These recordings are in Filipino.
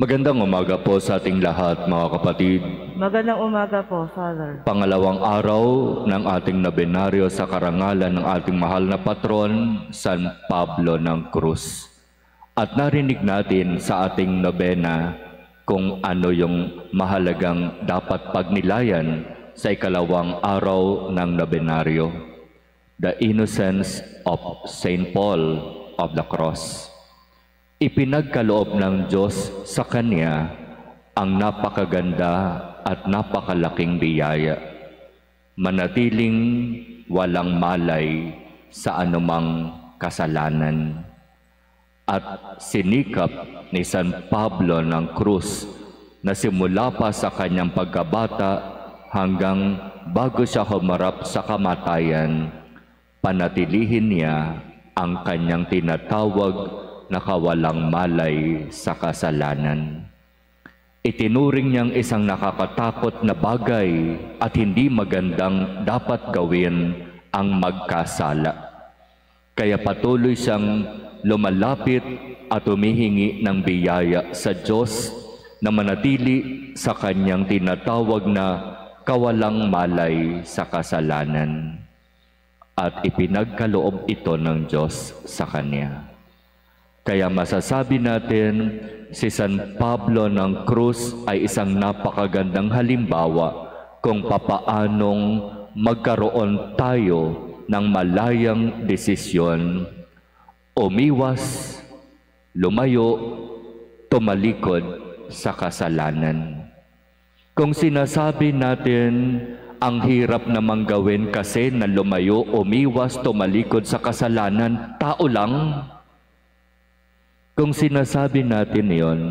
Magandang umaga po sa ating lahat, mga kapatid. Magandang umaga po, Father. Pangalawang araw ng ating nobenaryo sa karangalan ng ating mahal na patron, San Pablo ng Cruz. At narinig natin sa ating nobena kung ano yung mahalagang dapat pagnilayan sa ikalawang araw ng nobenaryo. The Innocence of Saint Paul of the Cross. Ipinagkaloob ng Diyos sa Kanya ang napakaganda at napakalaking biyaya, manatiling walang malay sa anumang kasalanan. At sinikap ni San Pablo ng Cruz na simula pa sa kanyang pagkabata hanggang bago siya humarap sa kamatayan, panatilihin niya ang kanyang tinatawag na kawalang malay sa kasalanan. Itinuring niyang isang nakakatakot na bagay at hindi magandang dapat gawin ang magkasala. Kaya patuloy siyang lumalapit at humihingi ng biyaya sa Diyos na manatili sa kanyang tinatawag na kawalang malay sa kasalanan. At ipinagkaloob ito ng Diyos sa kanya. Kaya masasabi natin, si San Pablo ng Cruz ay isang napakagandang halimbawa kung papaanong magkaroon tayo ng malayang desisyon, umiwas, lumayo, tumalikod sa kasalanan. Kung sinasabi natin, ang hirap namang gawin kasi na lumayo, umiwas, tumalikod sa kasalanan, tao lang. Kung sinasabi natin yon,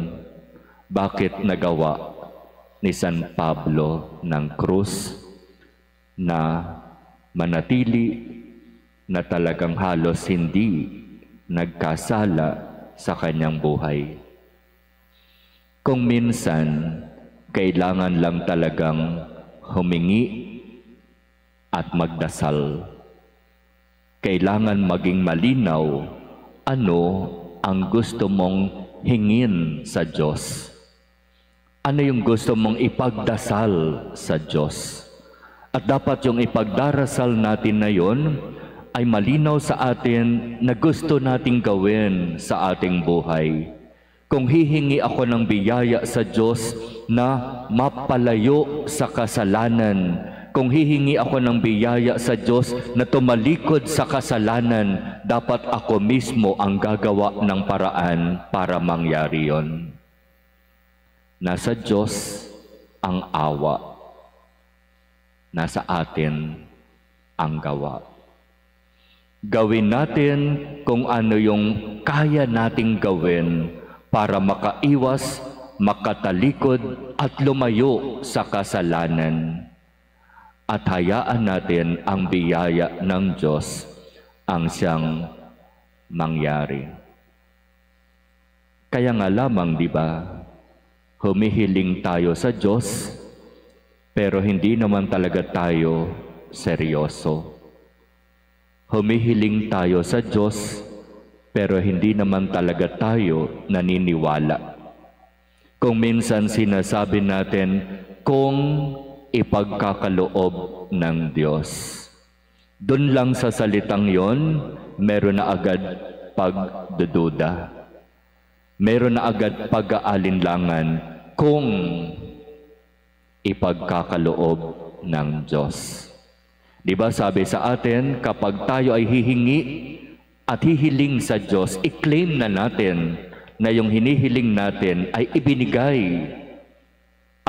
bakit nagawa ni San Pablo ng Cruz na manatili na talagang halos hindi nagkasala sa kanyang buhay? Kung minsan, kailangan lang talagang humingi at magdasal. Kailangan maging malinaw ano ang gusto mong hingin sa Diyos. Ano yung gusto mong ipagdasal sa Diyos? At dapat yung ipagdarasal natin na yon ay malinaw sa atin na gusto nating gawin sa ating buhay. Kung hihingi ako ng biyaya sa Diyos na mapalayo sa kasalanan, kung hihingi ako ng biyaya sa Diyos na tumalikod sa kasalanan, dapat ako mismo ang gagawa ng paraan para mangyari yon. Nasa Diyos ang awa. Nasa atin ang gawa. Gawin natin kung ano yung kaya nating gawin para makaiwas, makatalikod at lumayo sa kasalanan. At hayaan natin ang biyaya ng Diyos ang siyang mangyari. Kaya nga lamang, di ba, humihiling tayo sa Diyos, pero hindi naman talaga tayo seryoso. Humihiling tayo sa Diyos, pero hindi naman talaga tayo naniniwala. Kung minsan sinasabi natin, kung ipagkakaloob ng Diyos. Doon lang sa salitang yon, meron na agad pagdududa. Meron na agad pag-aalinlangan kung ipagkakaloob ng Diyos. Di ba sabi sa atin, kapag tayo ay hihingi at hihiling sa Diyos, i-claim na natin na yung hinihiling natin ay ibinigay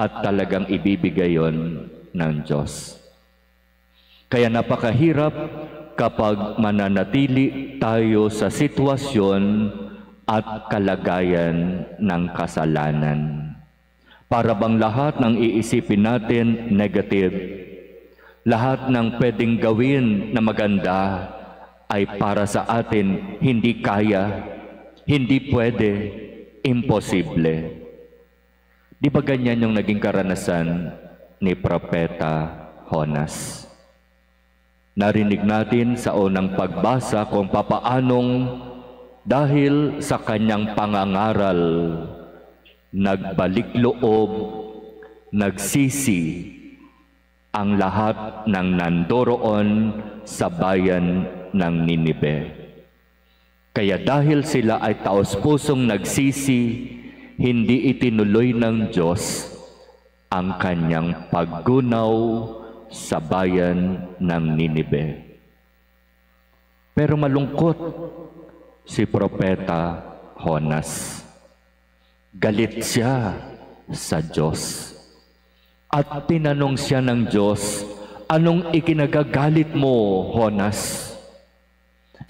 at talagang ibibigay yon ng Diyos. Kaya napakahirap kapag mananatili tayo sa sitwasyon at kalagayan ng kasalanan. Para bang lahat ng iisipin natin negative, lahat ng pwedeng gawin na maganda ay para sa atin hindi kaya, hindi pwede, imposible. Di ba ganyan yung naging karanasan ni Propeta Jonas? Narinig natin sa unang pagbasa kung papaanong dahil sa kanyang pangangaral nagbalik loob, nagsisi ang lahat ng nandoroon sa bayan ng Ninibe. Kaya dahil sila ay taos-pusong nagsisi, hindi itinuloy ng Diyos ang kanyang paggunaw sa bayan ng Ninibe. Pero malungkot si Propeta Jonas. Galit siya sa Diyos. At tinanong siya ng Diyos, anong ikinagagalit mo, Jonas?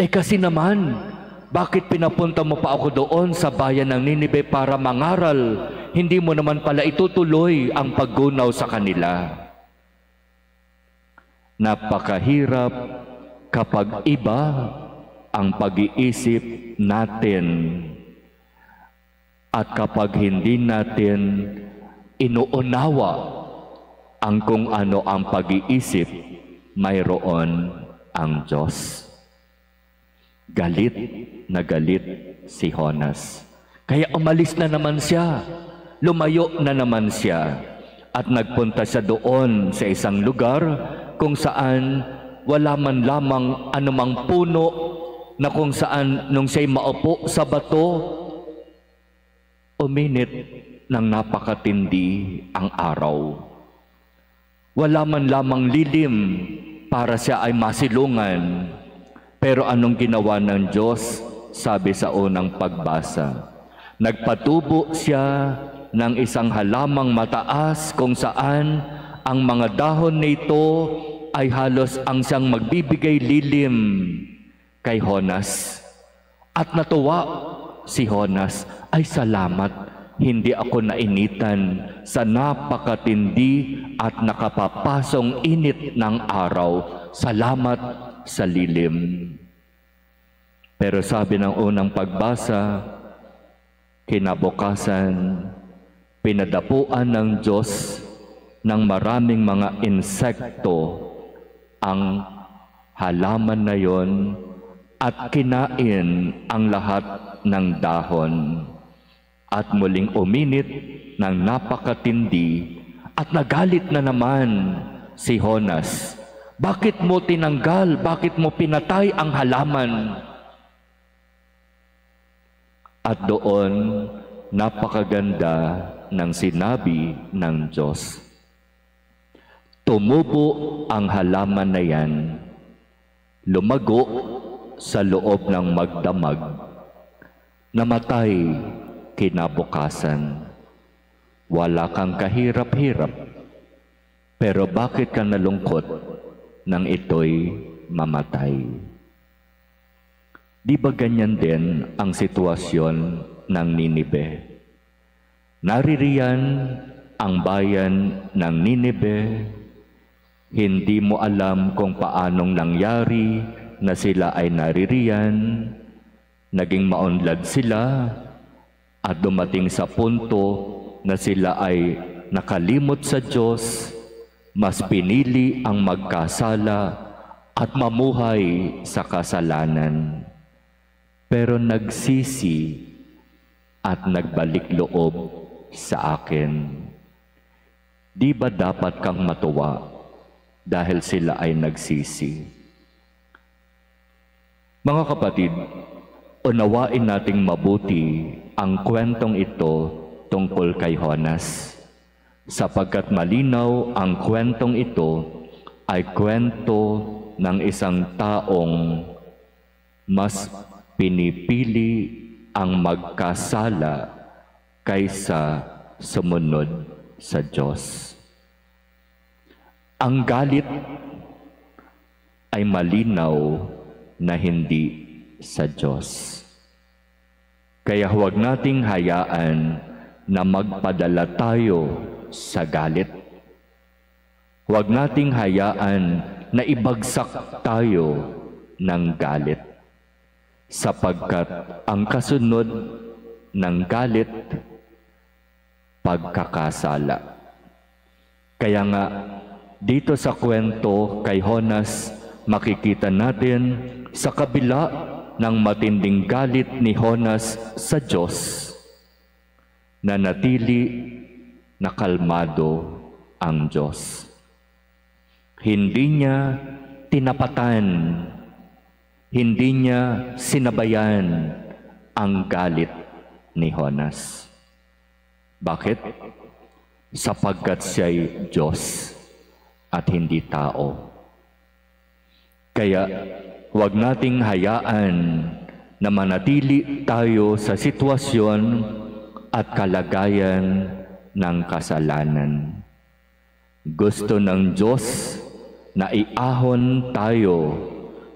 Kasi naman, bakit pinapunta mo pa ako doon sa bayan ng Ninibe para mangaral? Hindi mo naman pala itutuloy ang paggunaw sa kanila. Napakahirap kapag iba ang pag-iisip natin at kapag hindi natin inuunawa ang kung ano ang pag-iisip, mayroon ang Diyos. Galit na galit si Jonas. Kaya umalis na naman siya, lumayo na naman siya, at nagpunta siya doon sa isang lugar kung saan wala man lamang anumang puno na kung saan nung siya'y maupo sa bato, uminit ng napakatindi ang araw. Wala man lamang lilim para siya ay masilungan. Pero anong ginawa ng Diyos? Sabi sa unang pagbasa, nagpatubo siya ng isang halamang mataas kung saan ang mga dahon nito ay halos ang siyang magbibigay lilim kay Jonas. At natuwa si Jonas, ay salamat, hindi ako nainitan sa napakatindi at nakapapasong init ng araw. Salamat sa lilim. Pero sabi ng unang pagbasa, kinabukasan, pinadapuan ng Diyos ng maraming mga insekto ang halaman na yon at kinain ang lahat ng dahon. At muling uminit ng napakatindi at nagalit na naman si Jonas. Bakit mo tinanggal? Bakit mo pinatay ang halaman? At doon, napakaganda ng sinabi ng Diyos. Tumubo ang halaman na yan, lumago sa loob ng magdamag, namatay kinabukasan. Wala kang kahirap-hirap, pero bakit ka nalungkot nang ito'y mamatay? Di ba ganyan din ang sitwasyon ng Ninibe? Naririyan ang bayan ng Ninibe, hindi mo alam kung paanong nangyari na sila ay naririyan, naging maunlad sila, at dumating sa punto na sila ay nakalimot sa Diyos, mas pinili ang magkasala at mamuhay sa kasalanan. Pero nagsisi at nagbalik loob sa akin. Di ba dapat kang matuwa dahil sila ay nagsisi? Mga kapatid, unawain nating mabuti ang kwentong ito tungkol kay Jonas, sapagkat malinaw ang kwentong ito ay kwento ng isang taong mas pinipili ang magkasala kaysa sumunod sa Diyos. Ang galit ay malinaw na hindi sa Diyos. Kaya huwag nating hayaan na magpadala tayo sa galit. Huwag nating hayaan na ibagsak tayo ng galit. Sapagkat ang kasunod ng galit, pagkakasala. Kaya nga, dito sa kwento kay Jonas, makikita natin sa kabila ng matinding galit ni Jonas sa Diyos, nanatili na kalmado ang Diyos. Hindi niya tinapatan, hindi niya sinabayan ang galit ni Jonas. Bakit? Sapagkat siya'y Diyos at hindi tao. Kaya huwag nating hayaan na manatili tayo sa sitwasyon at kalagayan ng kasalanan. Gusto ng Diyos na iahon tayo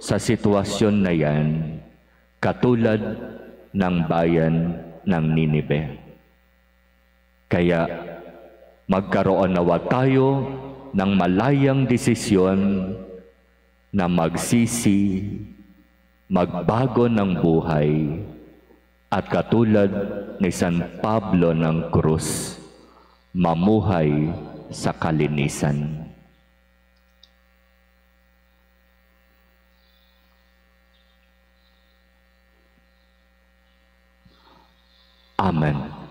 sa sitwasyon na yan, katulad ng bayan ng Ninive. Kaya magkaroon nawa tayo ng malayang desisyon na magsisi, magbago ng buhay, at katulad ni San Pablo ng Cruz, mamuhay sa kalinisan. Amen.